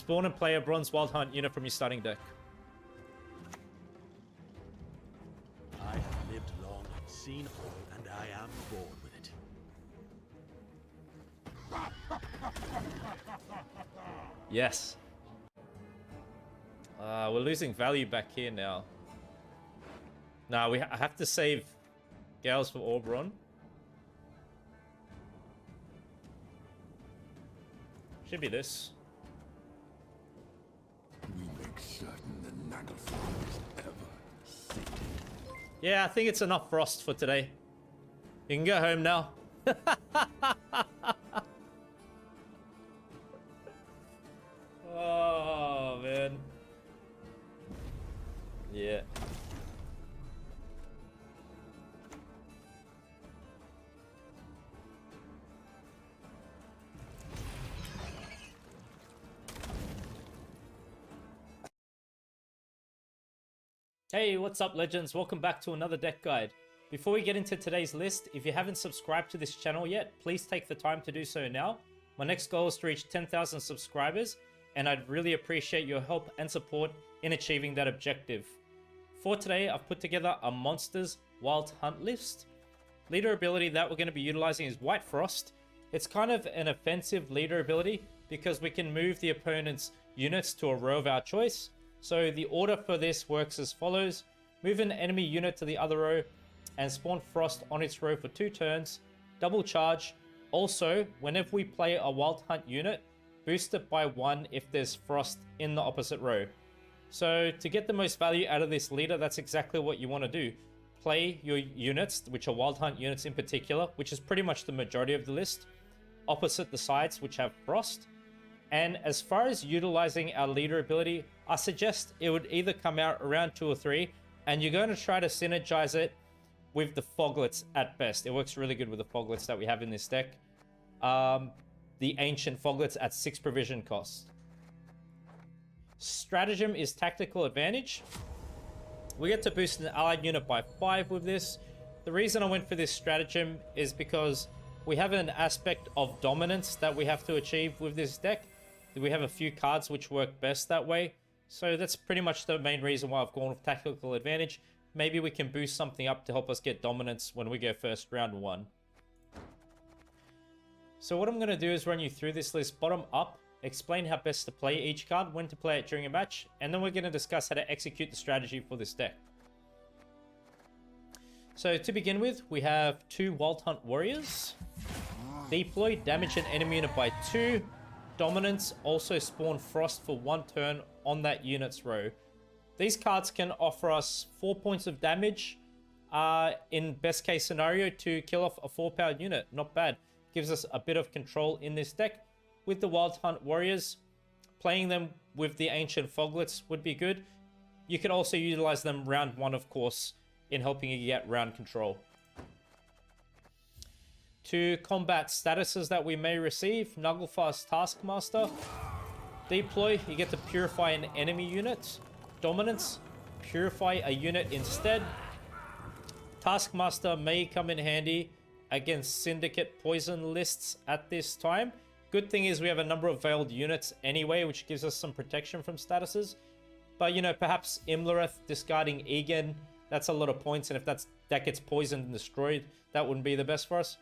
Spawn and play a Bronze Wild Hunt unit from your starting deck. I have lived long and seen all, and I am bored with it. Yes. We're losing value back here now. Nah, I have to save Gales for Orbron. Should be this. We make certain the Nagelfar is ever sated. Yeah, I think it's enough frost for today. You can go home now. Oh, man. Yeah. Hey, what's up, legends? Welcome back to another deck guide. Before we get into today's list, if you haven't subscribed to this channel yet, please take the time to do so now. My next goal is to reach 10,000 subscribers, and I'd really appreciate your help and support in achieving that objective. For today, I've put together a Monsters Wild Hunt list. Leader ability that we're going to be utilizing is White Frost. It's kind of an offensive leader ability because we can move the opponent's units to a row of our choice. So the order for this works as follows. Move an enemy unit to the other row and spawn Frost on its row for 2 turns. Double charge. Also, whenever we play a Wild Hunt unit, boost it by 1 if there's Frost in the opposite row. So to get the most value out of this leader, that's exactly what you want to do. Play your units, which are Wild Hunt units in particular, which is pretty much the majority of the list, opposite the sides which have Frost. And as far as utilizing our leader ability, I suggest it would either come out around 2 or 3, and you're going to try to synergize it with the Foglets at best. It works really good with the Foglets that we have in this deck. The Ancient Foglets at 6 provision cost. Stratagem is Tactical Advantage. We get to boost an allied unit by 5 with this. The reason I went for this stratagem is because we have an aspect of dominance that we have to achieve with this deck. We have a few cards which work best that way. So that's pretty much the main reason why I've gone with Tactical Advantage. Maybe we can boost something up to help us get dominance when we go first round 1. So what I'm going to do is run you through this list bottom up, explain how best to play each card, when to play it during a match, and then we're going to discuss how to execute the strategy for this deck. So to begin with, we have 2 Wild Hunt Warriors. Deploy, damage an enemy unit by 2. Dominance, also spawn Frost for 1 turn on that unit's row. These cards can offer us 4 points of damage in best case scenario to kill off a 4-powered unit. Not bad. Gives us a bit of control in this deck. With the Wild Hunt Warriors, playing them with the Ancient Foglets would be good. You could also utilize them round 1, of course, in helping you get round control. To combat statuses that we may receive, Nagelfar's Taskmaster. Deploy, you get to purify an enemy unit. Dominance, purify a unit instead. Taskmaster may come in handy against Syndicate poison lists at this time. Good thing is we have a number of veiled units anyway, which gives us some protection from statuses. But, you know, perhaps Imlerith discarding Egan, that's a lot of points, and if that gets poisoned and destroyed, that wouldn't be the best for us.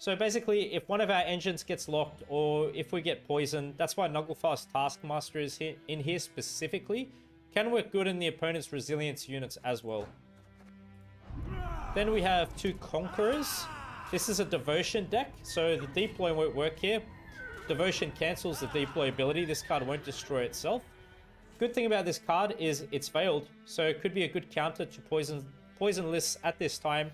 So basically, if one of our engines gets locked, or if we get poisoned, that's why Nagelfar's Taskmaster is in here specifically. Can work good in the opponent's resilience units as well. Then we have 2 Conquerors. This is a Devotion deck, so the Deploy won't work here. Devotion cancels the Deploy ability. This card won't destroy itself. Good thing about this card is it's veiled, so it could be a good counter to poison lists at this time.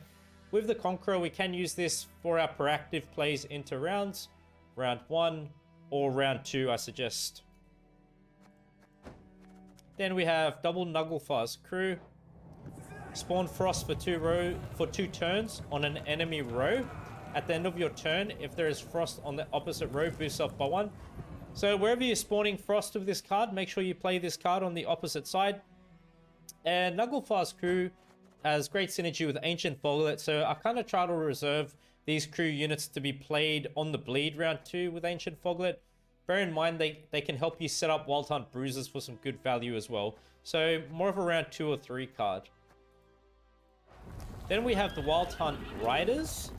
With the Conqueror, we can use this for our proactive plays into rounds. Round 1 or round 2, I suggest. Then we have double Nagelfar's Crew. Spawn Frost for 2 turns on an enemy row. At the end of your turn, if there is Frost on the opposite row, boost off by 1. So wherever you're spawning Frost with this card, make sure you play this card on the opposite side. And Nagelfar's Crew has great synergy with Ancient Foglet, so I kind of try to reserve these crew units to be played on the bleed round 2 with Ancient Foglet. bear in mind they can help you set up Wild Hunt Bruisers for some good value as well. So more of a round 2 or 3 card. Then we have the Wild Hunt Riders.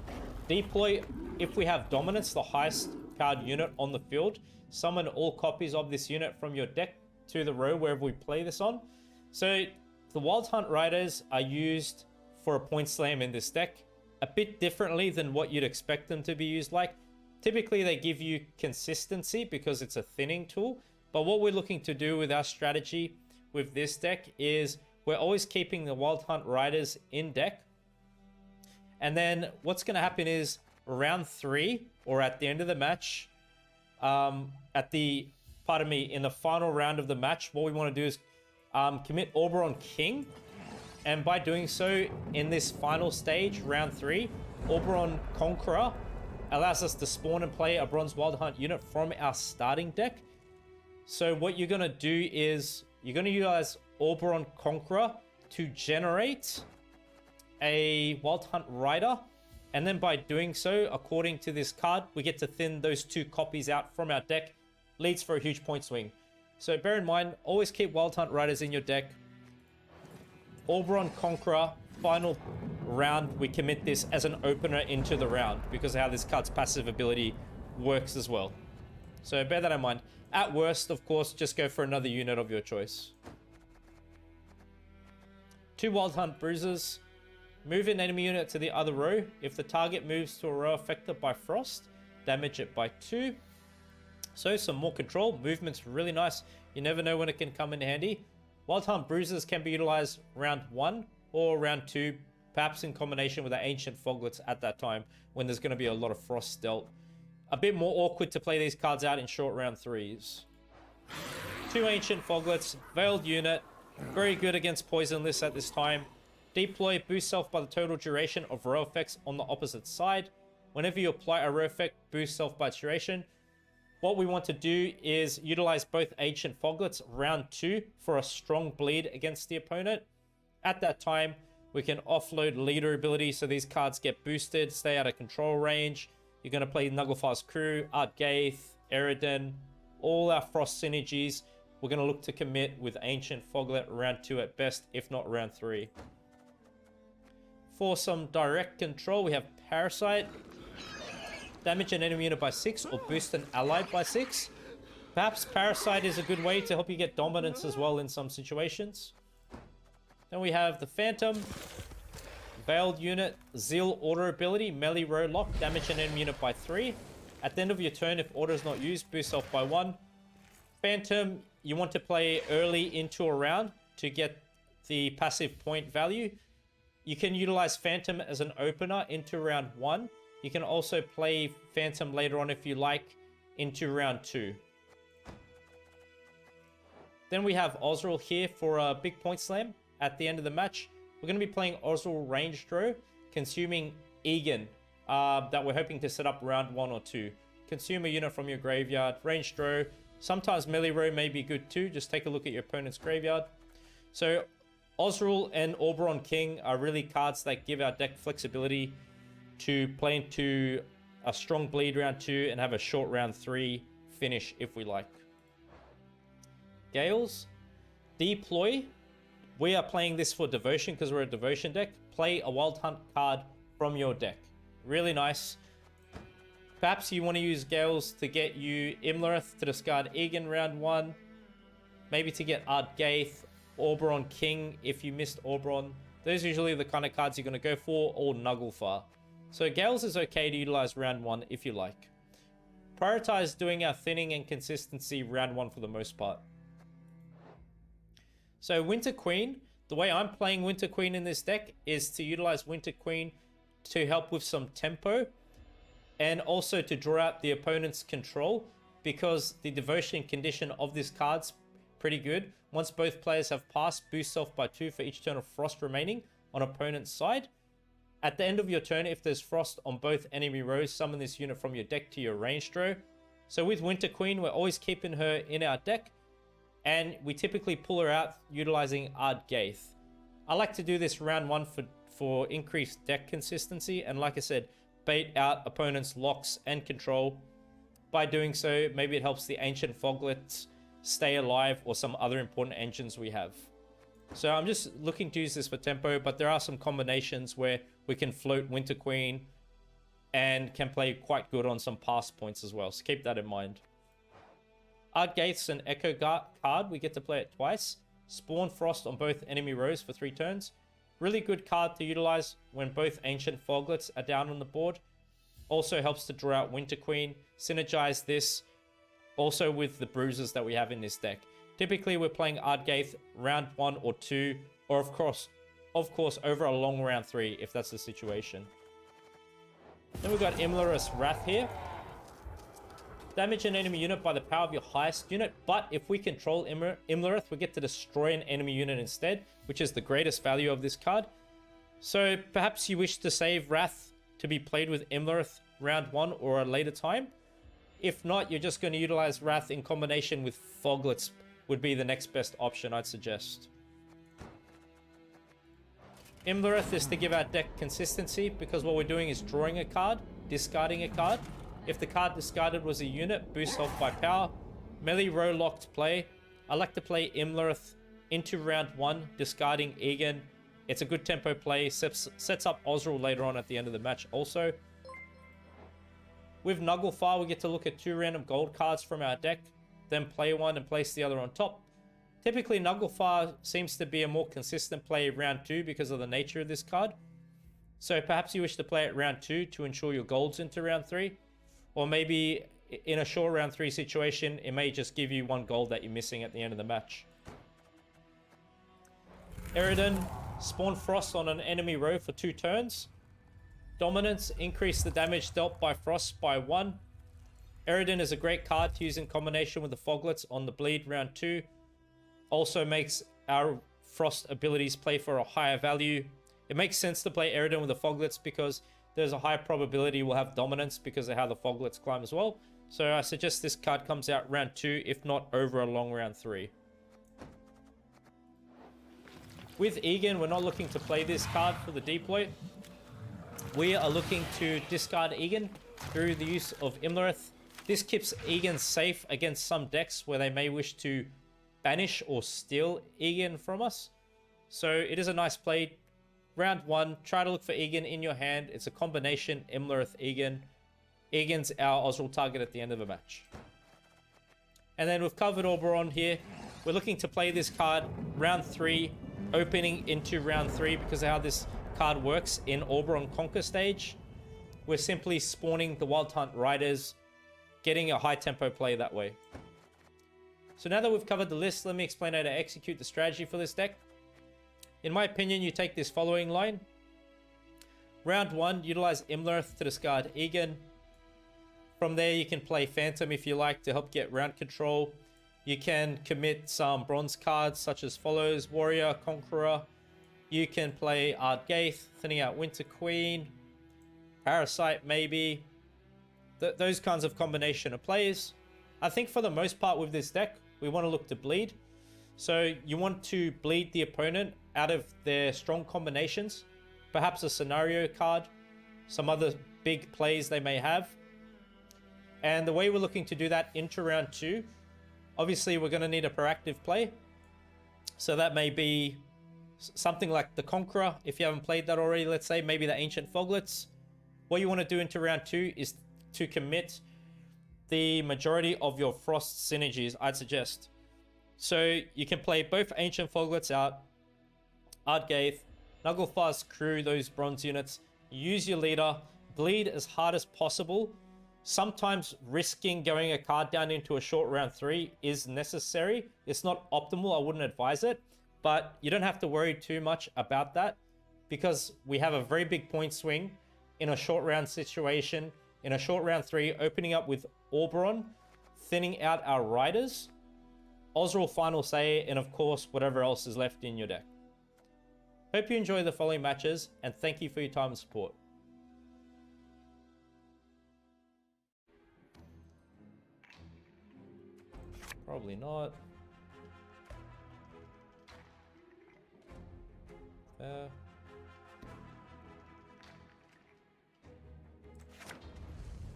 Deploy if we have Dominance, the highest powered unit on the field. Summon all copies of this unit from your deck to the row wherever we play this on. So the Wild Hunt Riders are used for a point slam in this deck a bit differently than what you'd expect them to be used like. Typically they give you consistency because it's a thinning tool, but what we're looking to do with our strategy with this deck is we're always keeping the Wild Hunt Riders in deck, and then what's going to happen is round 3 or at the end of the match, in the final round of the match, what we want to do is commit Oberon King. And by doing so, in this final stage, round 3, Oberon Conqueror allows us to spawn and play a Bronze Wild Hunt unit from our starting deck. So what you're going to do is you're going to utilize Oberon Conqueror to generate a Wild Hunt Rider. And then by doing so, according to this card, we get to thin those 2 copies out from our deck. Leads for a huge point swing. So bear in mind, always keep Wild Hunt Riders in your deck. Oberon Conqueror, final round, we commit this as an opener into the round because of how this card's passive ability works as well. So bear that in mind. At worst, of course, just go for another unit of your choice. 2 Wild Hunt Bruisers. Move an enemy unit to the other row. If the target moves to a row affected by frost, damage it by 2. So some more control. Movement's really nice. You never know when it can come in handy. Wild Hunt Bruisers can be utilized round 1 or round 2, perhaps in combination with the Ancient Foglets at that time when there's going to be a lot of frost dealt. A bit more awkward to play these cards out in short round 3s. 2 Ancient Foglets, Veiled unit, very good against poisonless at this time. Deploy, boost self by the total duration of row effects on the opposite side. Whenever you apply a row effect, boost self by duration. What we want to do is utilize both Ancient Foglets round 2 for a strong bleed against the opponent. At that time, we can offload leader ability so these cards get boosted, stay out of control range. You're going to play Naglfar's Crew, Art Gaith, Eridan, all our Frost synergies. We're going to look to commit with Ancient Foglet round 2 at best, if not round 3. For some direct control, we have Parasite. Damage an enemy unit by 6 or boost an ally by 6. Perhaps Parasite is a good way to help you get dominance as well in some situations. Then we have the Phantom. Veiled unit, Zeal auto ability, melee row lock, damage an enemy unit by 3. At the end of your turn, if auto is not used, boost self by 1. Phantom, you want to play early into a round to get the passive point value. You can utilize Phantom as an opener into round 1. You can also play Phantom later on if you like into round 2. Then we have Ozzrel here for a big point slam at the end of the match. We're going to be playing Ozzrel Range Draw, consuming Egan that we're hoping to set up round 1 or 2. Consume a unit from your graveyard, Range Draw. Sometimes melee row may be good too. Just take a look at your opponent's graveyard. So Ozzrel and Oberon King are really cards that give our deck flexibility to play into a strong bleed round 2 and have a short round 3 finish if we like. Gales, Deploy. We are playing this for Devotion because we're a Devotion deck. Play a Wild Hunt card from your deck. Really nice. Perhaps you want to use Gales to get you Imlerith to discard Egan round 1. Maybe to get Art Gaith, Oberon King if you missed Oberon. Those are usually the kind of cards you're going to go for, or Naglfar. So Gales is okay to utilize round 1 if you like. Prioritize doing our thinning and consistency round 1 for the most part. So Winter Queen, the way I'm playing Winter Queen in this deck is to utilize Winter Queen to help with some tempo and also to draw out the opponent's control, because the devotion condition of this card's pretty good. Once both players have passed, boost self by 2 for each turn of frost remaining on opponent's side. At the end of your turn, if there's frost on both enemy rows, summon this unit from your deck to your range draw. So with Winter Queen, we're always keeping her in our deck, and we typically pull her out utilizing Ard Gaith. I like to do this round 1 for increased deck consistency, and like I said, bait out opponents' locks and control. By doing so, maybe it helps the Ancient Foglets stay alive or some other important engines we have. So I'm just looking to use this for tempo, but there are some combinations where we can float Winter Queen and can play quite good on some pass points as well. So keep that in mind. Ardgaith's an Echo card. We get to play it twice. Spawn Frost on both enemy rows for 3 turns. Really good card to utilize when both Ancient Foglets are down on the board. Also helps to draw out Winter Queen. Synergize this also with the bruises that we have in this deck. Typically, we're playing Ardgaith round 1 or 2, or of course, over a long round 3 if that's the situation. Then we've got Imlerith's Wrath here. Damage an enemy unit by the power of your highest unit, but if we control Imlerith, we get to destroy an enemy unit instead, which is the greatest value of this card. So perhaps you wish to save Wrath to be played with Imlerith round 1 or a later time. If not, you're just going to utilize Wrath in combination with Foglets would be the next best option, I'd suggest. Imlerith is to give our deck consistency because what we're doing is drawing a card, discarding a card. If the card discarded was a unit, boost off by power. Melee row locked play. I like to play Imlerith into round 1, discarding Egan. It's a good tempo play, sets up Ozzrel later on at the end of the match also. With Nilfgaard, we get to look at 2 random gold cards from our deck, then play one and place the other on top. Typically, Nilfgaard seems to be a more consistent play round 2 because of the nature of this card. So perhaps you wish to play it round 2 to ensure your golds into round 3. Or maybe in a short round 3 situation, it may just give you 1 gold that you're missing at the end of the match. Eridan, spawn Frost on an enemy row for 2 turns. Dominance, increase the damage dealt by Frost by 1. Eridan is a great card to use in combination with the Foglets on the bleed round 2. Also makes our Frost abilities play for a higher value. It makes sense to play Eridan with the Foglets because there's a high probability we'll have dominance because of how the Foglets climb as well. So I suggest this card comes out round 2, if not over a long round 3. With Egan, we're not looking to play this card for the deploy. We are looking to discard Egan through the use of Imlerith. This keeps Egan safe against some decks where they may wish to banish or steal Egan from us. So it is a nice play. Round 1, try to look for Egan in your hand. It's a combination Imlerith Egan. Egan's our Ozzrel target at the end of a match. And then we've covered Oberon here. We're looking to play this card round 3, opening into round 3 because of how this card works in Oberon Conquer stage. We're simply spawning the Wild Hunt Riders, getting a high tempo play that way. So now that we've covered the list, let me explain how to execute the strategy for this deck. In my opinion, you take this following line. Round 1, utilize Imlerith to discard Egan. From there, you can play Phantom if you like to help get round control. You can commit some bronze cards such as follows: Warrior, Conqueror. You can play Ardgaith, thinning out Winter Queen, Parasite maybe. Those kinds of combination of plays. I think for the most part with this deck, we want to look to bleed. So you want to bleed the opponent out of their strong combinations. Perhaps a scenario card, some other big plays they may have. And the way we're looking to do that into round 2, obviously we're going to need a proactive play. So that may be something like the Conqueror, if you haven't played that already, let's say, maybe the Ancient Foglets. What you want to do into round 2 is to commit the majority of your Frost synergies, I'd suggest. So you can play both Ancient Foglets out, Ardgaith, Nilfgaard's crew, those bronze units, use your leader, bleed as hard as possible. Sometimes risking going a card down into a short round 3 is necessary. It's not optimal, I wouldn't advise it, but you don't have to worry too much about that because we have a very big point swing in a short round situation, in a short round 3, opening up with Oberon, thinning out our riders, Ozzrel final say, and of course, whatever else is left in your deck. Hope you enjoy the following matches, and thank you for your time and support. Probably not.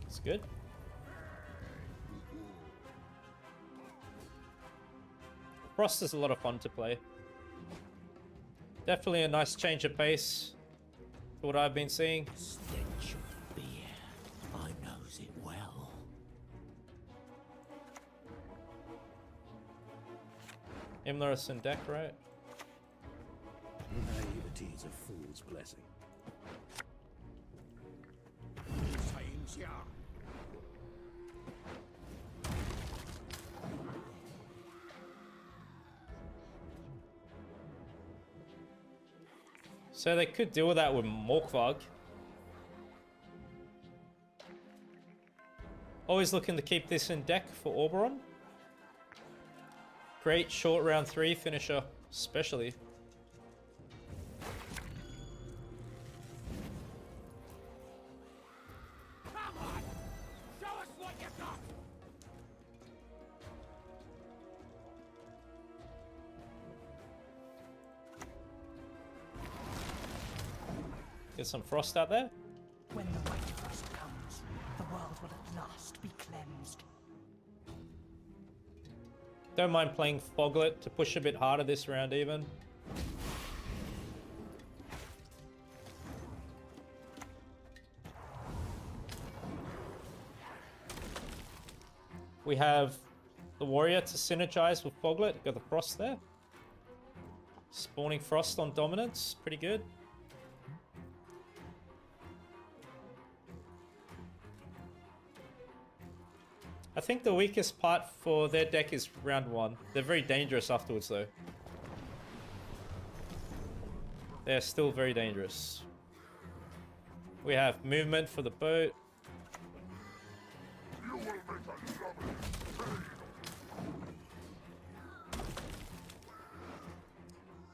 It's good. Frost is a lot of fun to play. Definitely a nice change of pace to what I've been seeing. Stench of fear. I knows it well. Imler's in deck, right? Naivety is a fool's blessing. Time's here. So they could deal with that with Nilfgaard. Always looking to keep this in deck for Oberon. Great short round 3 finisher, especially. Come on! Show us what you got! Get some frost out there. When the white frost comes, the world will at last be cleansed. Don't mind playing Foglet to push a bit harder this round even. We have the warrior to synergize with Foglet. Got the frost there. Spawning frost on dominance. Pretty good. I think the weakest part for their deck is round 1. They're very dangerous afterwards though. They're still very dangerous. We have movement for the boat. You will make a lovely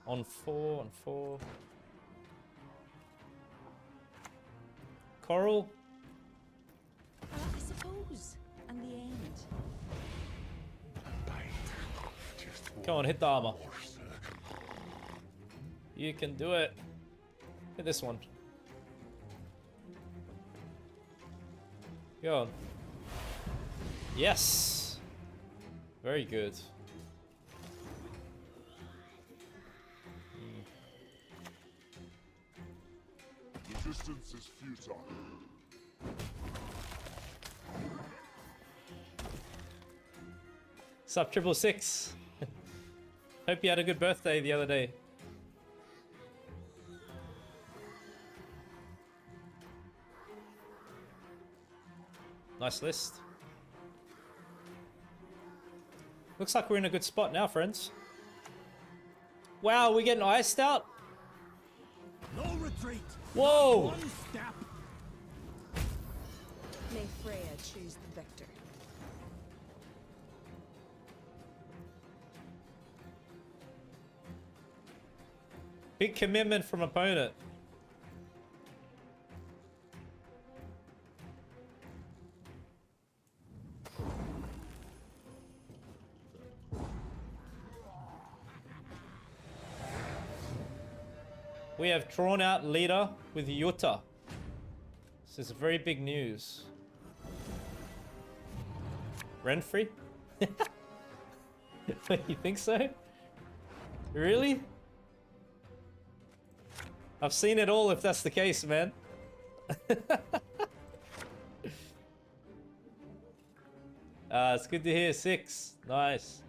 On 4, on 4. Coral. I suppose. And the end. Come on, hit the armor. You can do it. Hit this one. Go on. Yes. Very good. resistance is futile. Sup, 666? Hope you had a good birthday the other day. Nice list. Looks like we're in a good spot now, friends. Wow, we're getting iced out? No retreat. Whoa! One step. May Freya choose the victor. Big commitment from opponent. We have drawn out leader with Yuta. This is very big news. Renfrey? You think so? Really? I've seen it all if that's the case, man. It's good to hear. 6. Nice.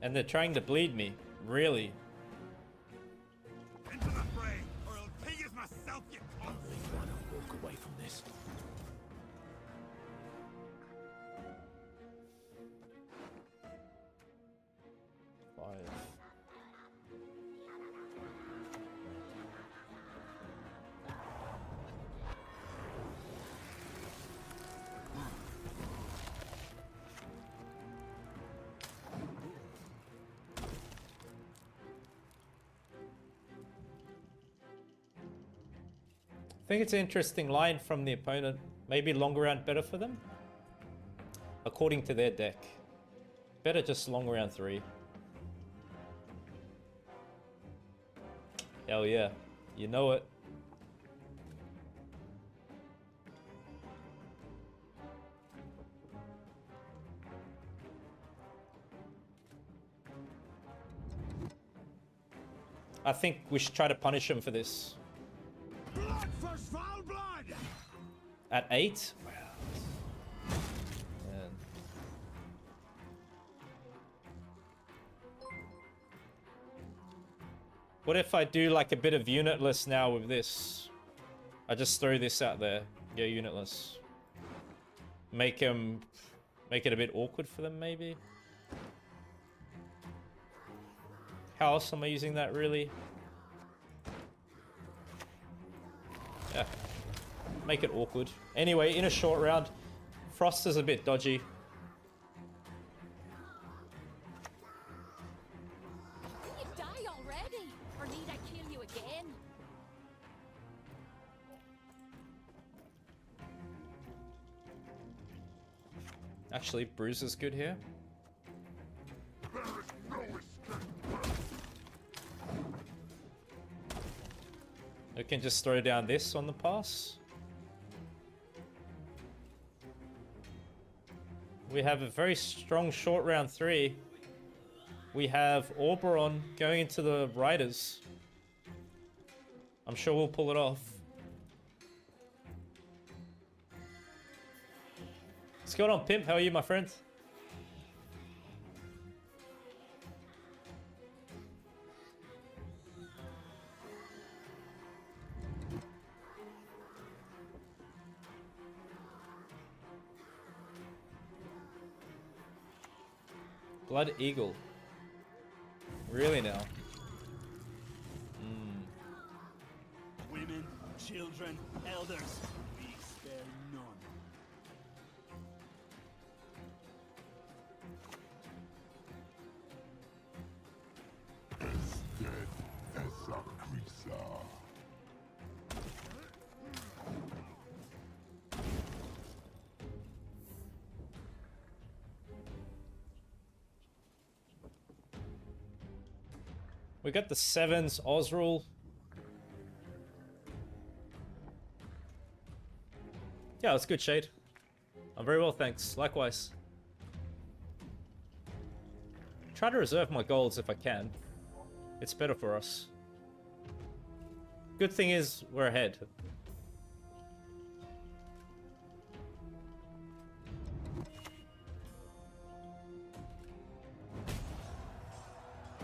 And they're trying to bleed me. Really? Into the fray, or I'll pay you myself, you cunt. I want to walk away from this. I think it's an interesting line from the opponent. Maybe longer round better for them. according to their deck. Better just long round 3. Hell yeah. You know it. I think we should try to punish him for this. Blood for foul blood! At 8? Man. What if I do like a bit of unitless now with this? I just throw this out there. Yeah, unitless. Make it a bit awkward for them, maybe? How else am I using that, really? Yeah. Make it awkward. Anyway, in a short round, Frost is a bit dodgy. Can you die already? Or need I kill you again? Actually, Bruise is good here. I can just throw down this on the pass. We have a very strong short round 3. We have Oberon going into the Riders. I'm sure we'll pull it off. What's going on, Pimp? How are you, my friend? Blood Eagle. Really now? Women, children, elders, we spare none. Dead as a creature. We got the 7s, Ozzrel. Yeah, that's good, Shade. I'm very well, thanks. Likewise. Try to reserve my golds if I can. It's better for us. Good thing is, we're ahead.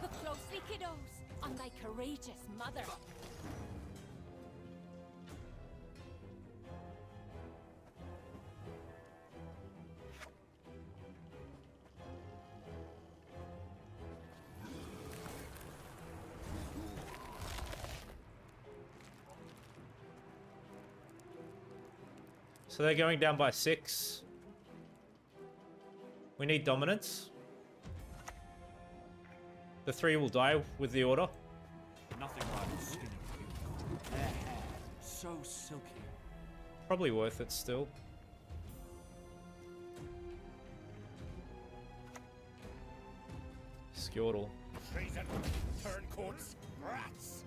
Look closely, kiddos, on thy courageous mother. So they're going down by 6. We need dominance. The 3 will die with the order. Nothing like the skin of you. Their hair, so silky. Probably worth it still. Skjortel. Treason, turncoats, rats.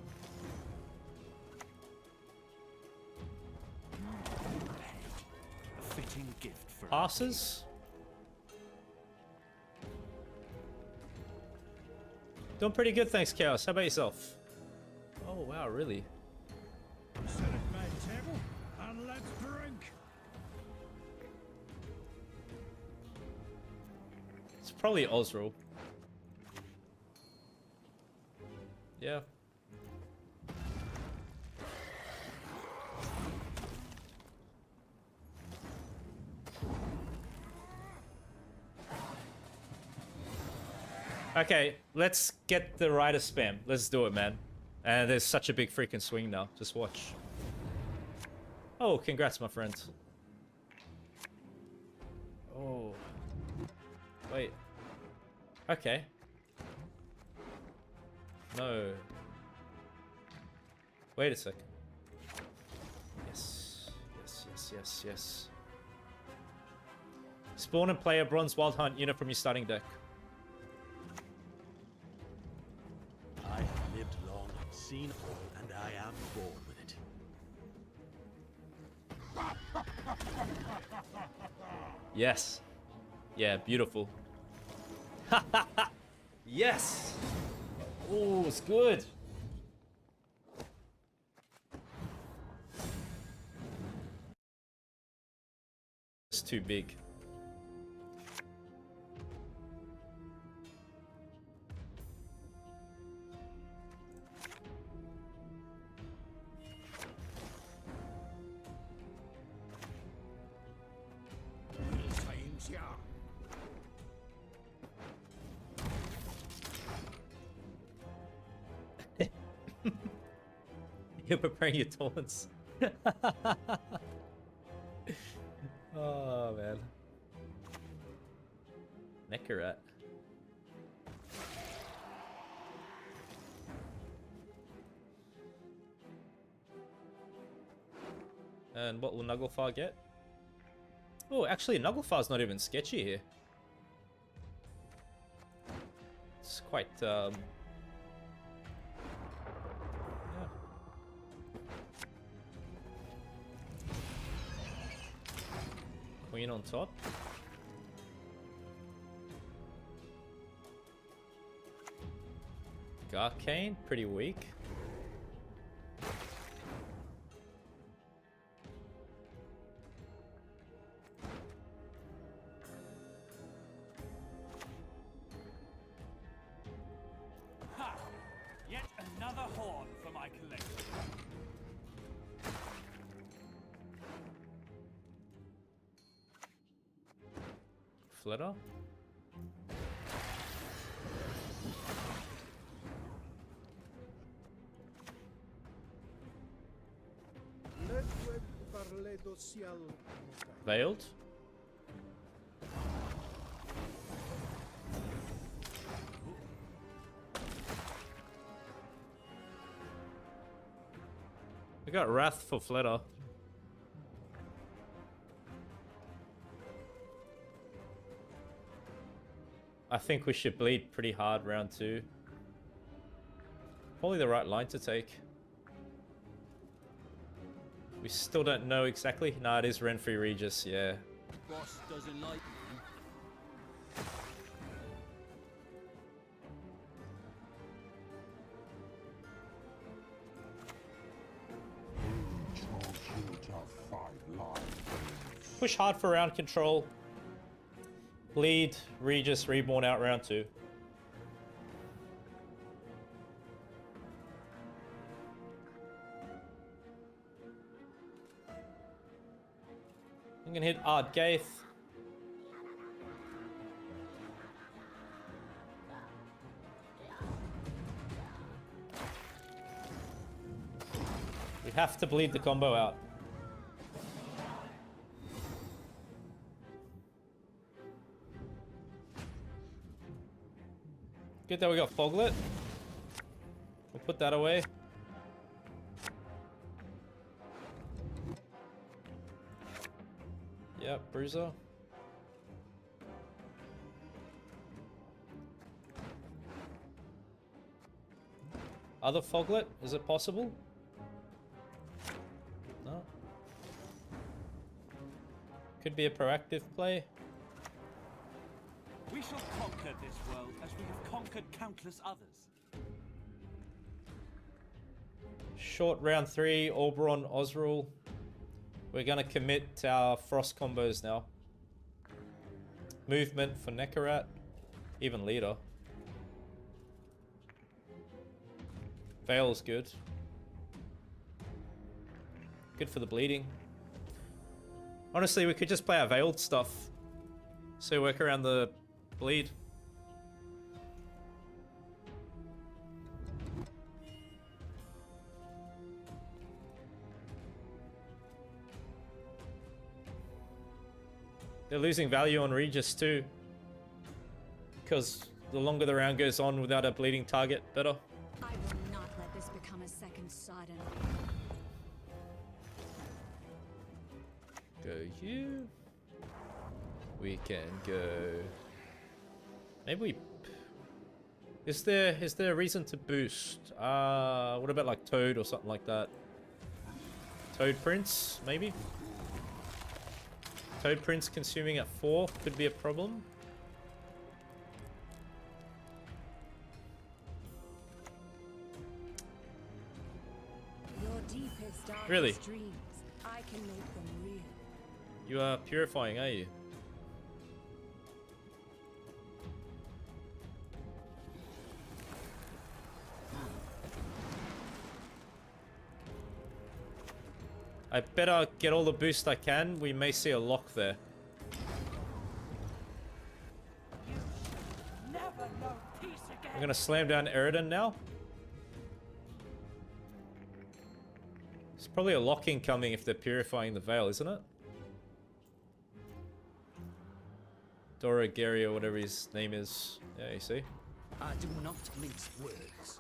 A fitting gift for Passes. Doing pretty good, thanks, Chaos. How about yourself? Oh, wow, really? Sit at my table and let's drink. It's probably Ozzrel. Yeah. Okay, let's get the rider spam. Let's do it, man. And there's such a big freaking swing now. Just watch. Oh, congrats, my friend. Oh. Wait. Okay. No. Wait a second. Yes. Yes, yes, yes, yes. Spawn and play a Bronze Wild Hunt unit from your starting deck. I have lived long and seen all, and I am bored with it. Yes. Yeah, beautiful. Yes! Oh, it's good. It's too big. You're preparing your taunts. Oh, man. Neckarat. And what will Nugglefar get? Oh, actually, Nugglefar's not even sketchy here. It's quite, yeah. Queen on top. Garcane, pretty weak. Ha! Yet another horn for my collection. Flitter. Veiled. We got Wrath for Flitter. I think we should bleed pretty hard round 2. Probably the right line to take. We still don't know exactly. Nah, it is Renfrey Regis, yeah. Boss doesn't like me. Push hard for round control. Bleed, Regis, Reborn out round 2. I'm gonna hit Ardgaith. We have to bleed the combo out. Good that we got Foglet. We'll put that away. Yep, Bruiser. Other Foglet? Is it possible? No. Could be a proactive play. We shall conquer this world as we have conquered countless others. Short round 3, Oberon, Ozzrel. We're gonna commit to our Frost combos now. Movement for Neckarat. Even Leader. Veil's good. Good for the bleeding. Honestly, we could just play our Veiled stuff. So work around the bleed. They're losing value on Regis too. Because the longer the round goes on without a bleeding target, better. I will not let this become a second Sodden. Go you. We can go. Maybe we. Is there a reason to boost? What about like Toad or something like that? Toad Prince, maybe? Toad Prince consuming at 4 could be a problem. Your deepest, darkest Really? dreams, I can make them real. You are purifying, are you? I better get all the boost I can. We may see a lock there. Never know peace again. We're gonna slam down Eridan now. There's probably a lock incoming if they're purifying the Veil, isn't it? Dora Gary or whatever his name is. Yeah, you see? I do not mince words.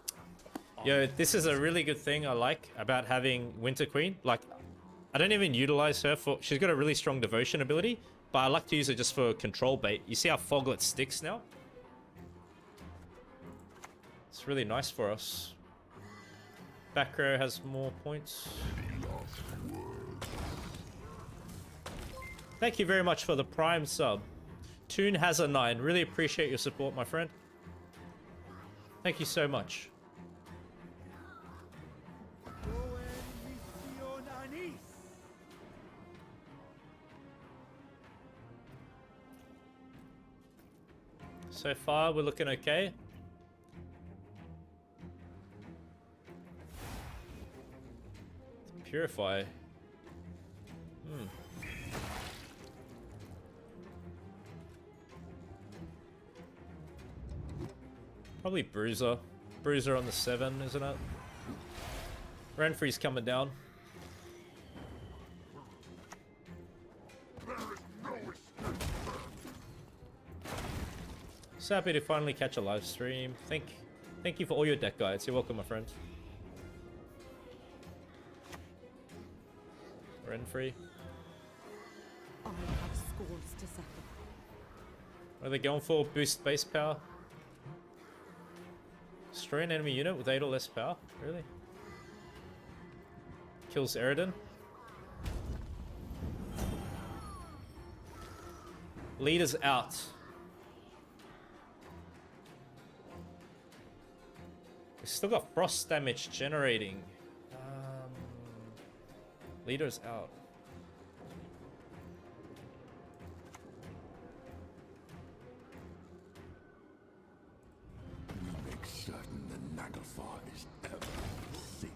Yo, this is a really good thing I like about having Winter Queen. Like, I don't even utilize her for... She's got a really strong devotion ability, but I like to use her just for control bait. You see how Foglet sticks now? It's really nice for us. Back row has more points. Thank you very much for the Prime sub. Toon has a 9. Really appreciate your support, my friend. Thank you so much. So far, we're looking okay. Purify. Probably Bruiser. Bruiser on the 7, isn't it? Renfrey's coming down. So happy to finally catch a live stream. Thank you for all your deck guides. You're welcome, my friend. Renfrey. I have scores to settle. What are they going for? Boost base power? Destroy an enemy unit with 8 or less power? Really? Kills Eridan. Leader's out. We still got frost damage generating. Leader's out. We make certain the Naglfar is ever sated.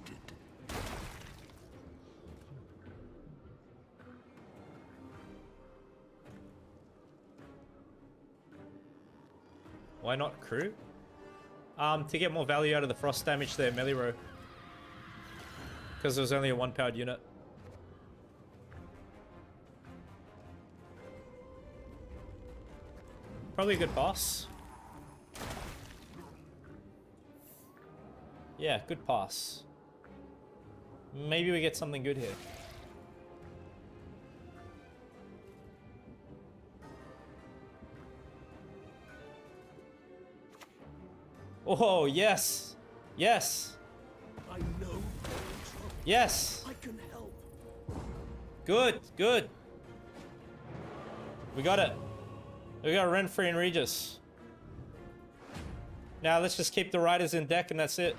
Why not crew? To get more value out of the frost damage there, melee row. Because there's only a 1-powered unit. Probably a good pass. Yeah, good pass. Maybe we get something good here. Oh, yes. Yes. I know. Yes. I can help. Good, good. We got it. We got Renfrey and Regis. Now let's just keep the riders in deck and that's it.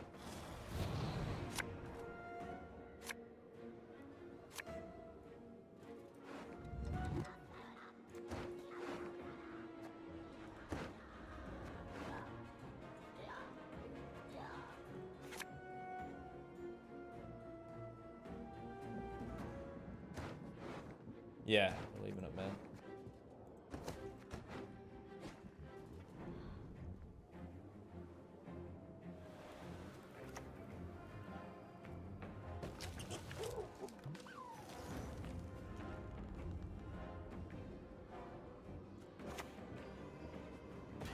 Yeah, we're leaving it, man.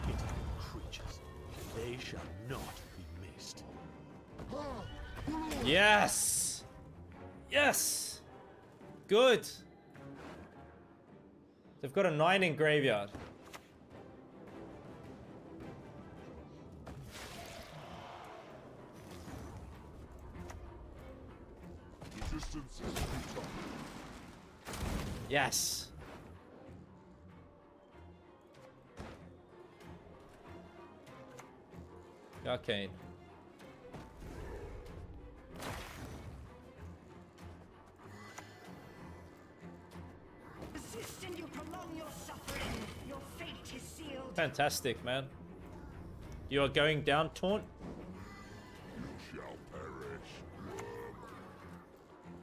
Pitiful creatures. They shall not be missed. Yes! Yes! Good! They've got a 9 in graveyard. Resistance is futile. Yes. Arcane. Assist and you prolong your suffering. Your fate is sealed. Fantastic, man. You are going down, Taunt. You shall perish, worm.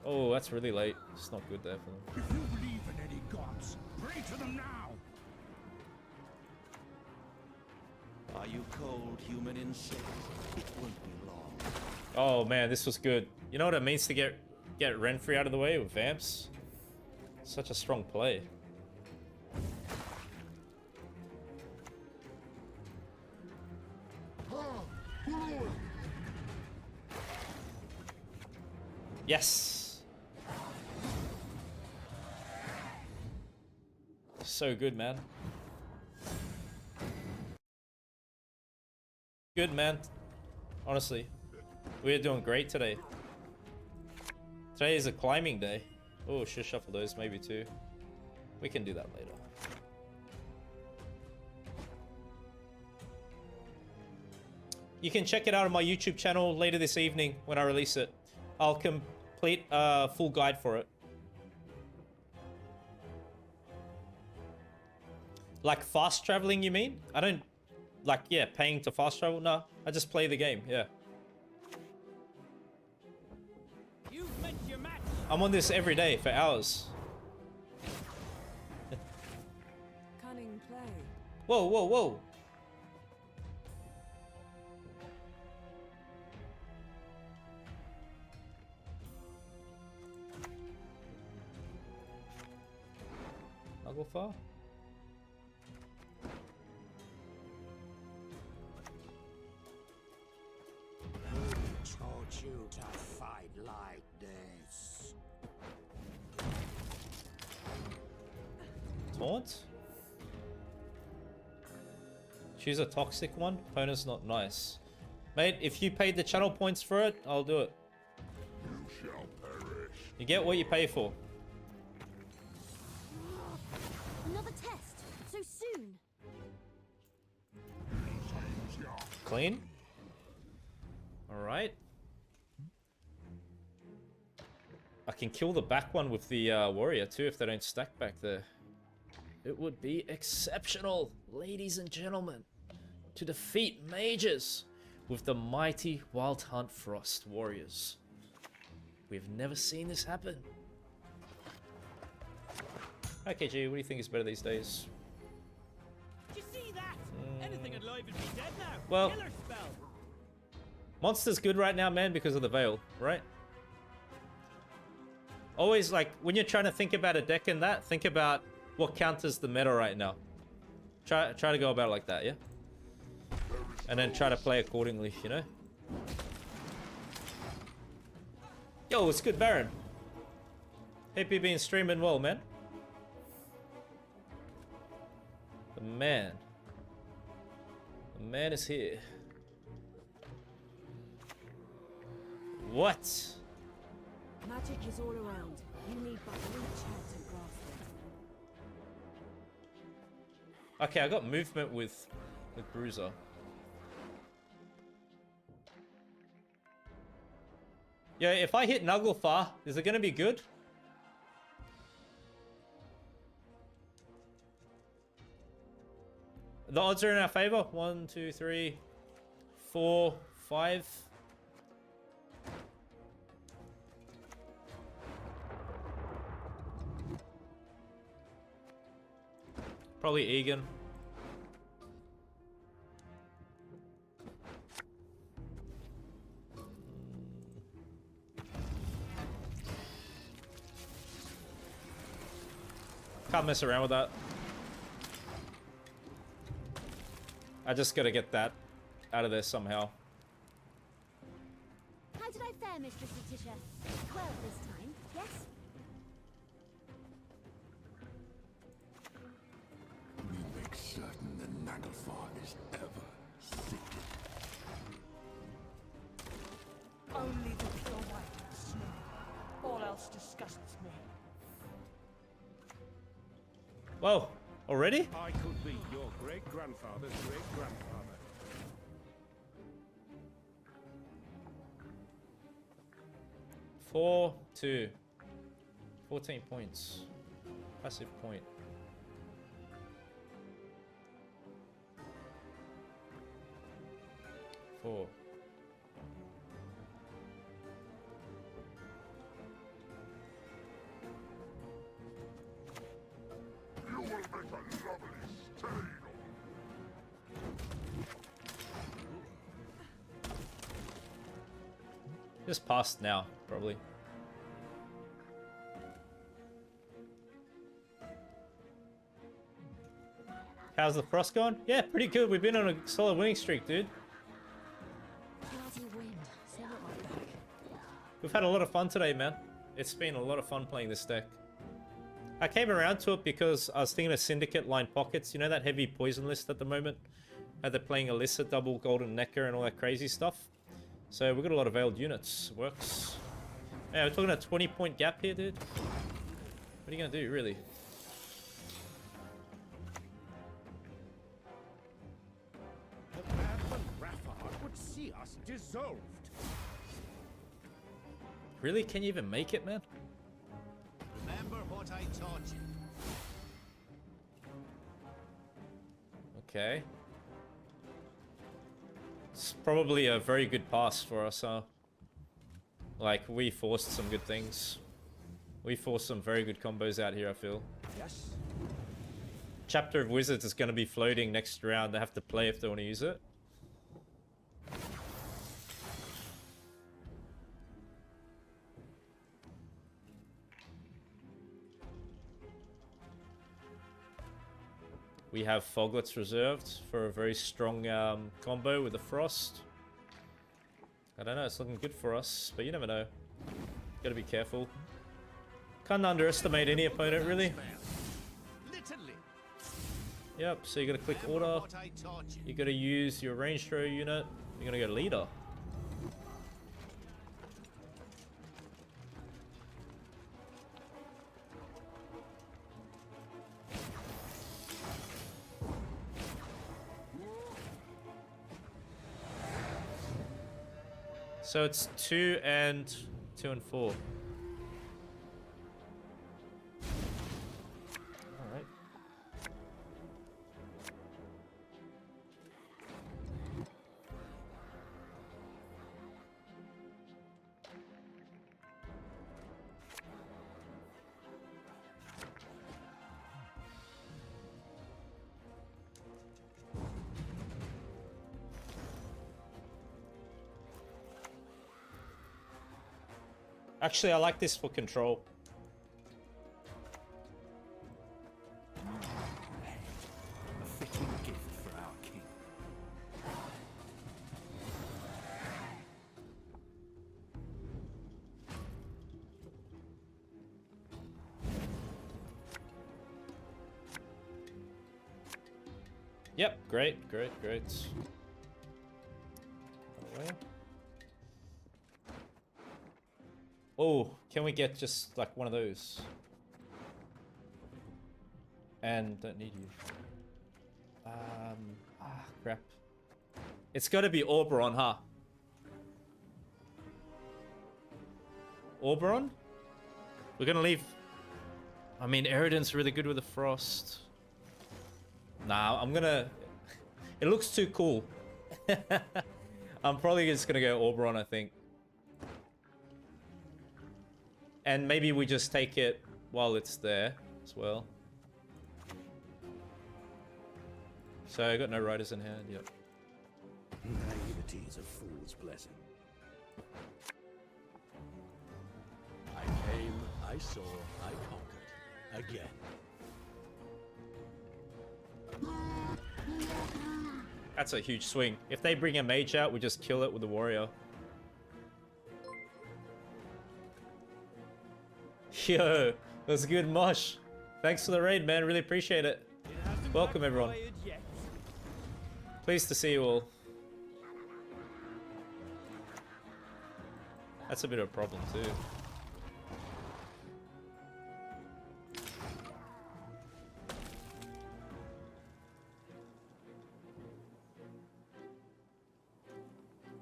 Oh, that's really late. It's not good there for them. If you believe in any gods, pray to them now. Are you cold, human insect? It won't be long. Oh man, this was good. You know what it means to get Renfrey out of the way with Vamps? Such a strong play. Yes. So good, man. Good, man. Honestly, we're doing great today. Today is a climbing day. Oh, should shuffle those maybe too. We can do that later. You can check it out on my YouTube channel later this evening when I release it. I'll complete a full guide for it. Like fast traveling, you mean? I don't... Like, yeah, paying to fast travel? No, I just play the game, yeah. You've met your match. I'm on this every day for hours. Cunning play. Whoa, whoa, whoa. Naglfar? Taught you to fight like this. Taunt? Choose a toxic one. Opponent's not nice. Mate, if you paid the channel points for it, I'll do it. You shall perish. You get what you pay for. Another test. So soon. Clean. Alright. I can kill the back one with the warrior too if they don't stack back there. It would be exceptional, ladies and gentlemen, to defeat mages with the mighty Wild Hunt Frost warriors. We've never seen this happen. Okay, G, what do you think is better these days? Did you see that? Anything alive would be dead now. Well- Killer spell. Monster's good right now, man, because of the Veil, right? Always, like, when you're trying to think about a deck in that, think about what counters the meta right now. Try to go about it like that, yeah? And then try to play accordingly, you know? Yo, it's good, Baron. Hope you've been streaming well, man. The man. The man is here. What? Magic is all around. You need but reach out and grasp it. Okay, I got movement with Bruiser. Yeah, if I hit Naglfar, is it gonna be good? The odds are in our favor. 1, 2, 3, 4, 5. Probably Egan. Can't mess around with that. I just gotta get that out of there somehow. How did I fare, Mistress Letitia? Well this time, yes? certain the Naglfar is ever sated. Only the pure white of snow. All else disgusts me. Whoa, already? I could be your great-grandfather's great-grandfather. 4-2. 14 points. Passive point. Four. You will make a lovely stain. Just passed now, probably. How's the frost going? Yeah, pretty good. We've been on a solid winning streak, dude. Bloody wind. Save it my back. We've had a lot of fun today, man. It's been a lot of fun playing this deck. I came around to it because I was thinking of Syndicate line pockets. You know that heavy poison list at the moment? How they're playing Alyssa, double Golden Necker, and all that crazy stuff. So we've got a lot of veiled units. Works. Yeah, we're talking a 20-point gap here, dude. What are you going to do, really? The bad one, Raffard, would see us dissolved. Really? Can you even make it, man? Remember what I taught you. Okay. It's probably a very good pass for us, huh? Like, we forced some good things. We forced some very good combos out here, I feel. Yes. Chapter of Wizards is going to be floating next round. They have to play if they want to use it. We have Foglets reserved for a very strong combo with the Frost. I don't know, it's looking good for us, but you never know. Gotta be careful. Can't underestimate any opponent, really. Literally. Yep, so you gotta click order. What I taught you. You gotta use your range throw unit. You're gonna go leader. So it's 2 and 4. Alright. Actually, I like this for control. A fitting gift for our king. Yep, great. Okay. Oh, can we get just like one of those? And don't need you. Crap. It's got to be Oberon, huh? Oberon? We're gonna leave. I mean, Eridan's really good with the Frost. Nah, I'm gonna. It looks too cool. I'm probably just gonna go Oberon, I think. And maybe we just take it while it's there as well. So I got no riders in hand, yep. Naivety is a fool's blessing. I came, I saw, I conquered. Again. That's a huge swing. If they bring a mage out, we just kill it with the warrior. Yo, that's good, Mosh. Thanks for the raid, man. Really appreciate it. It has to Welcome, everyone. Fired yet? Pleased to see you all. That's a bit of a problem, too.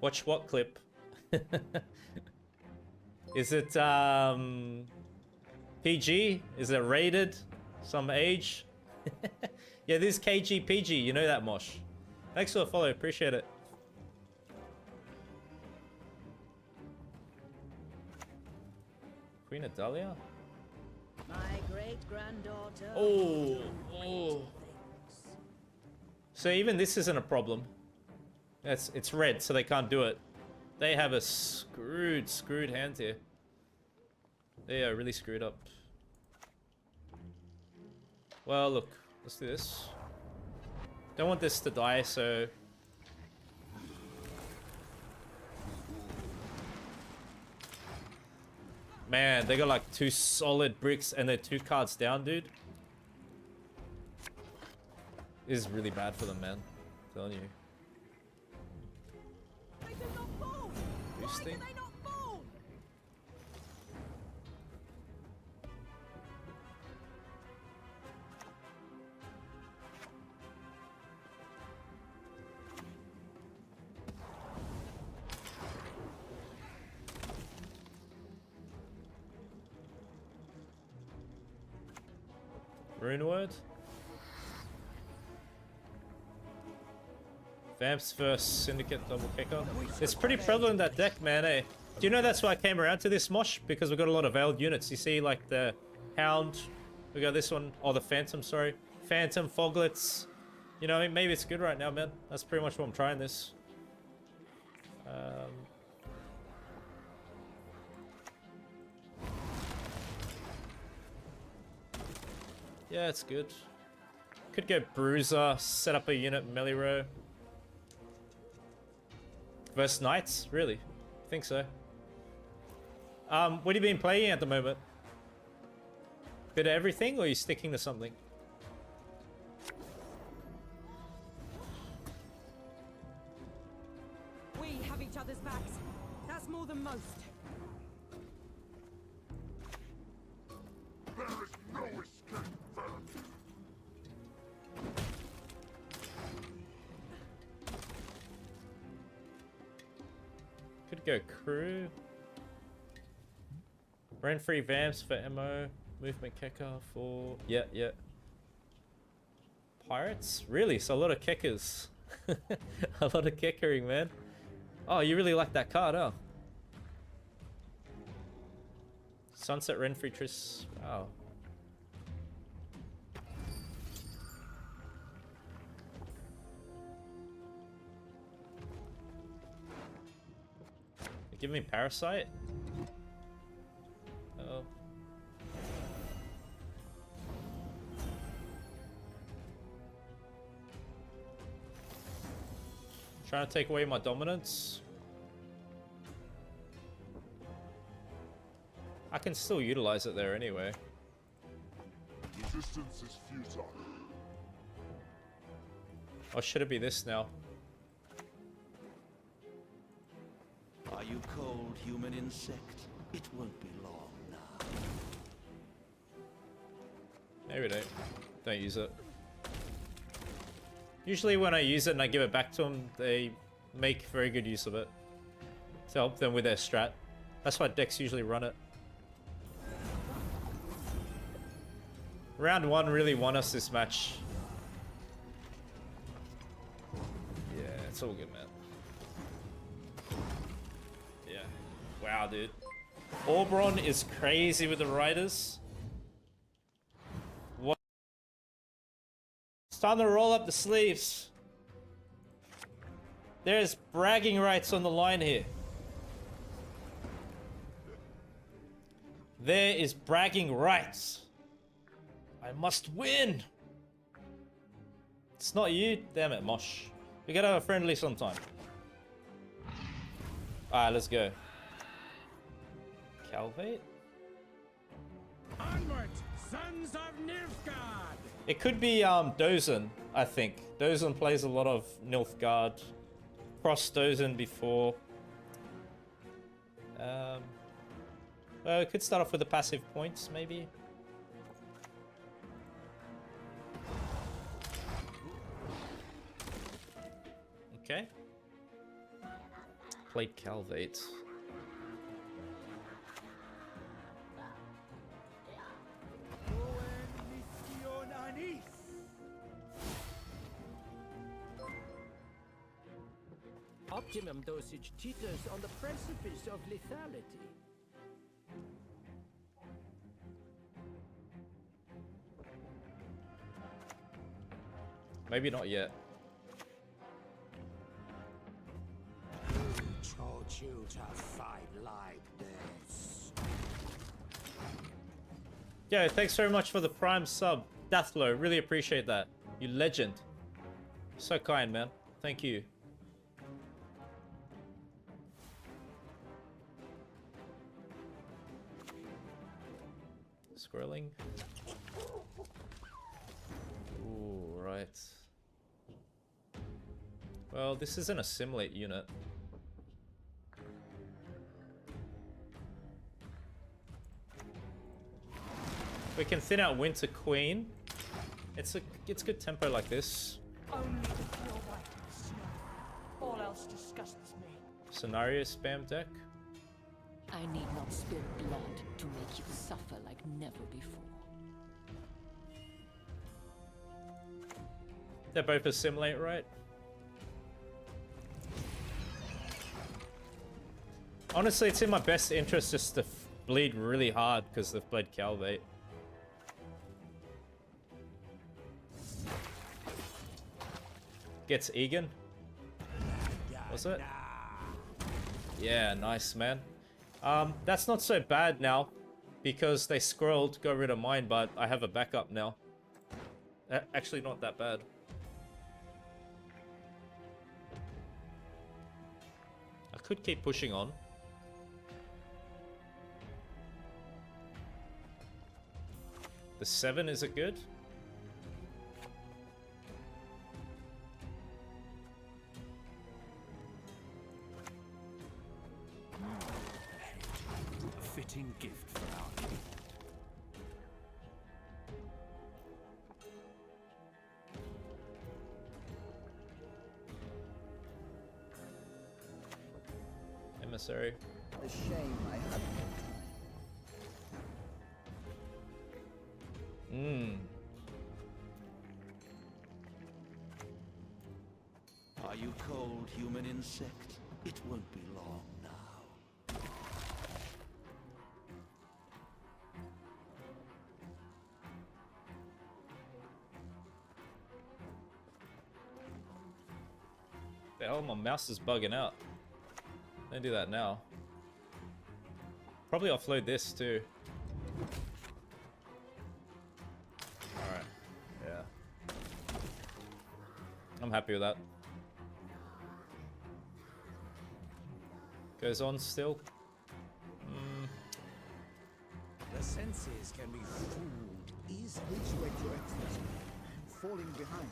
Watch what clip? Is it PG? Is it rated? Some age? Yeah, this is KGPG, you know that, Mosh. Thanks for the follow, appreciate it. Queen Adalia? My great-granddaughter. Oh. So even this isn't a problem. It's red, so they can't do it. They have a screwed hand here. They are really screwed up. Well, look, let's do this. Don't want this to die, so... Man, they got like 2 solid bricks and they're 2 cards down, dude. This is really bad for them, man. I'm telling you. Boosting. Rune word. Vamps first, Syndicate double kicker. It's pretty prevalent in that deck, man, eh? Do you know that's why I came around to this, Mosh? Because we've got a lot of veiled units. You see, like, the Hound. We got this one. Oh, the Phantom, sorry. Phantom, Foglets. You know, maybe it's good right now, man. That's pretty much what I'm trying this. Yeah, it's good. Could go Bruiser, set up a unit melee row. Versus Knights? Really? I think so. What have you been playing at the moment? Bit of everything, or are you sticking to something? We have each other's backs. That's more than most. There is no escape, Velen. Could go Crew. Rent-free Vamps for MO. Movement Keka for... Yeah. Pirates? Really? So a lot of Kekkers. A lot of Kekkering, man. Oh, you really like that card, huh? Sunset Renfrey Triss. Wow. Give me Parasite. Oh. Trying to take away my dominance. I can still utilize it there anyway. Resistance is futile. Or should it be this now? Are you cold, human insect? It won't be long now. Maybe don't use it. Usually when I use it and I give it back to them, they make very good use of it to help them with their strat. That's why decks usually run it. Round 1 really won us this match. Yeah, it's all good, man. Yeah. Wow, dude. Oberon is crazy with the riders. What? It's time to roll up the sleeves. There's bragging rights on the line here. There is bragging rights. I must win. It's not you. Damn it, Mosh. We gotta have a friendly sometime. Alright, let's go. Calvate? Onward, sons of Nilfgaard! It could be Dozen, I think. Dozen plays a lot of Nilfgaard. Crossed Dozen before. Well, it could start off with the passive points, maybe. Okay. Played Calvate. Optimum dosage teeters on the precipice of lethality. Maybe not yet. Who told you to fight like this? Yo, thanks very much for the Prime sub, Dathlo. Really appreciate that. You legend. So kind, man. Thank you. Scrolling. Ooh, right. Well, this isn't a simulate unit. We can thin out Winter Queen. It's good tempo like this. Only the pure white of snow. All else disgusts me. Scenario spam deck. I need not spill blood to make you suffer like never before. They're both assimilate, right? Honestly, it's in my best interest just to bleed really hard because they've played Calvate. Gets Egan. Was it? Yeah, nice, man. That's not so bad now because they scrolled, got rid of mine, but I have a backup now. Actually, not that bad. I could keep pushing on. The 7, is it good? A fitting gift for our king. Emissary. A shame I have no time. Are you cold, human insect? It won't be long now. The hell, my mouse is bugging out. Don't do that now. Probably offload this too. Alright. Yeah. I'm happy with that. Goes on still. The senses can be fooled easily to your excellency, falling behind.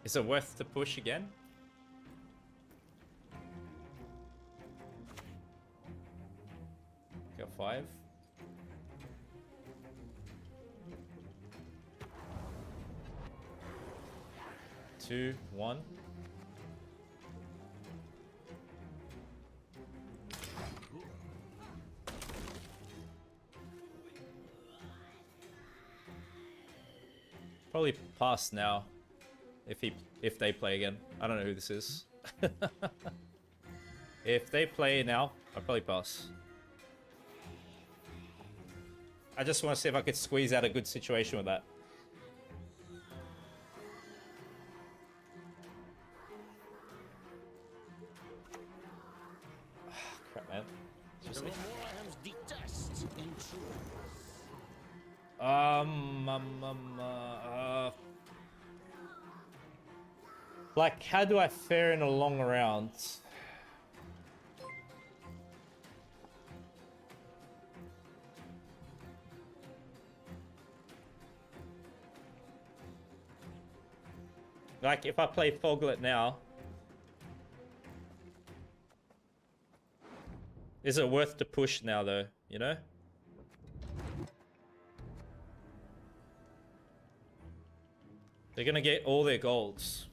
Is it worth the push again? Go 5. Two, 1. Probably pass now. If they play again. I don't know who this is. If they play now, I'll probably pass. I just want to see if I could squeeze out a good situation with that. Crap, man. Seriously? Like, how do I fare in a long round? Like, if I play Foglet now, is it worth the push now, though? You know? They're gonna get all their golds.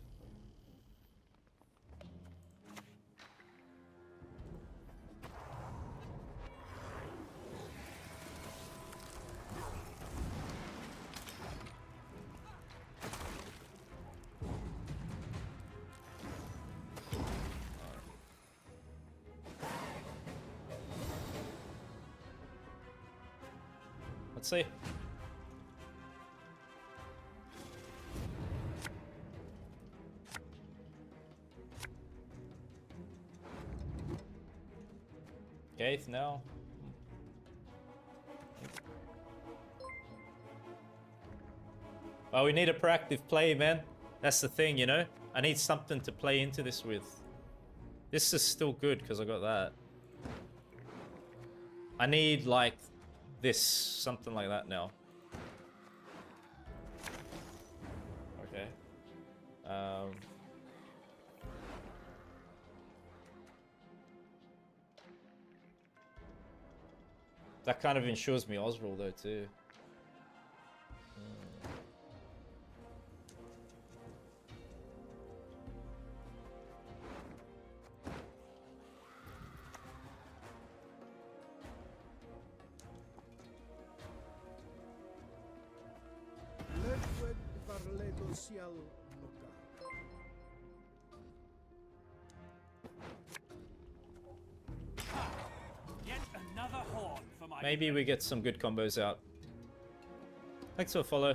Let's see. Eighth now. Oh, we need a proactive play, man. That's the thing, you know? I need something to play into this with. This is still good because I got that. I need, like, this. Something like that now. Okay. That kind of ensures me Ozzrel, though, too. Yet another horn for my Maybe we get some good combos out. Thanks for a follow.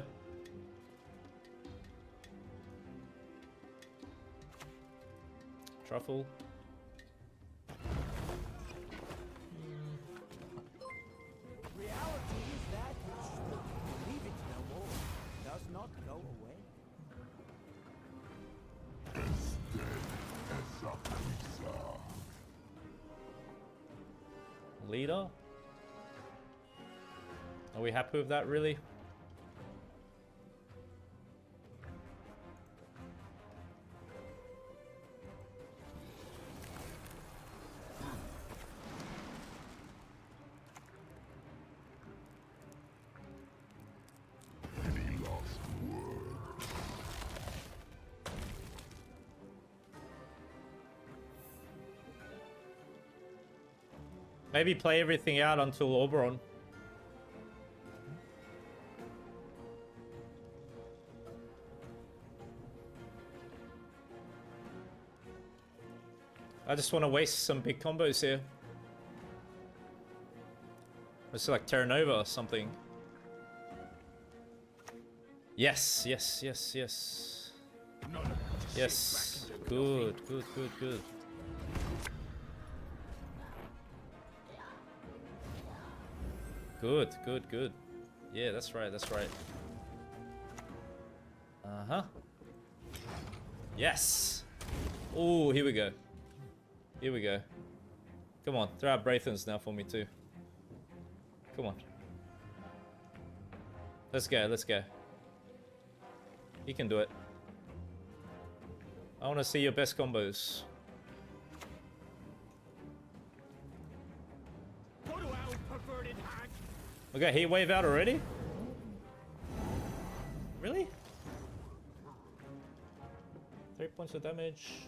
Truffle. Reality is that which leave it no more, does not go away. Leader? Are we happy with that, really? Maybe play everything out until Oberon. I just want to waste some big combos here. Let's like Terra Nova or something. Yes, yes, yes, yes. Yes. Good, good, good, good. Good, good, good. Yeah, that's right, that's right. Uh-huh. Yes! Oh, here we go. Here we go. Come on, throw out Braithens now for me too. Come on. Let's go, let's go. You can do it. I want to see your best combos. Okay, heat wave out already? Really? 3 points of damage.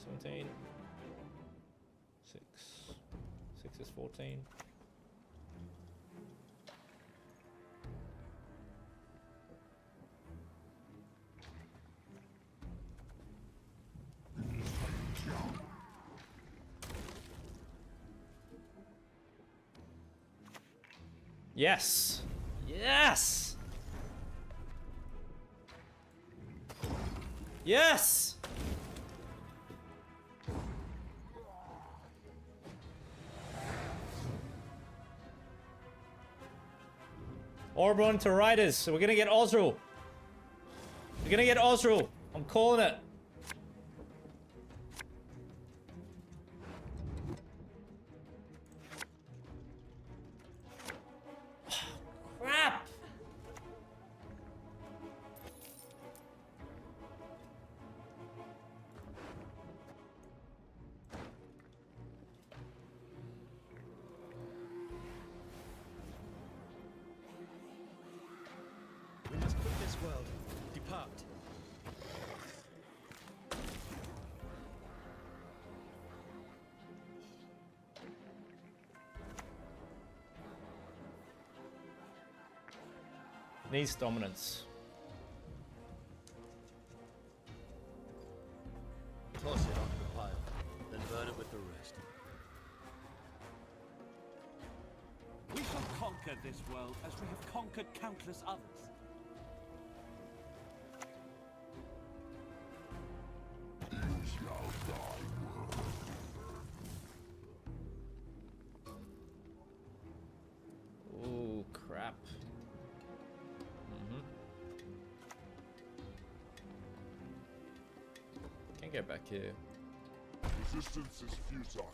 17. 6. 6 is 14. Yes! Yes! Yes! Orbon to Riders. So we're gonna get Ozzrel. We're gonna get Ozzrel. I'm calling it. Crap! this world. Depart. Needs dominance. Toss it onto the pile, then burn it with the rest. We shall conquer this world as we have conquered countless others. You shall die, world. Oh crap. Can't get back here. Resistance is futile.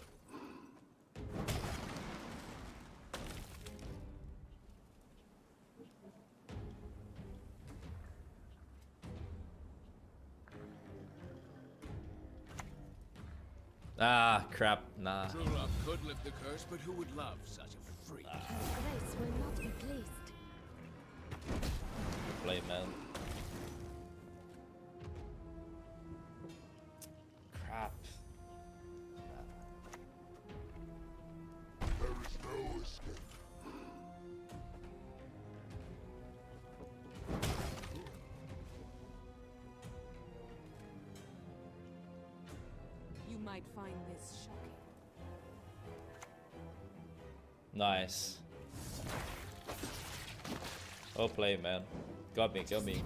Ah, crap. Nah. True love could lift the curse, but who would love such a freak? Grace will not be pleased. Good play, man. Crap. There is no escape. You might find this shocking. Nice. Well played, man. Got me, got me.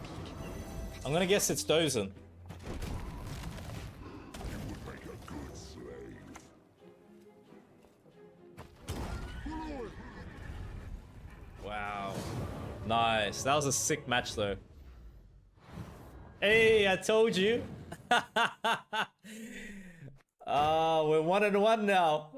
I'm gonna guess it's Dozen. You would make a good slave. Wow. Nice. That was a sick match, though. Hey, I told you. We're 1-1 now.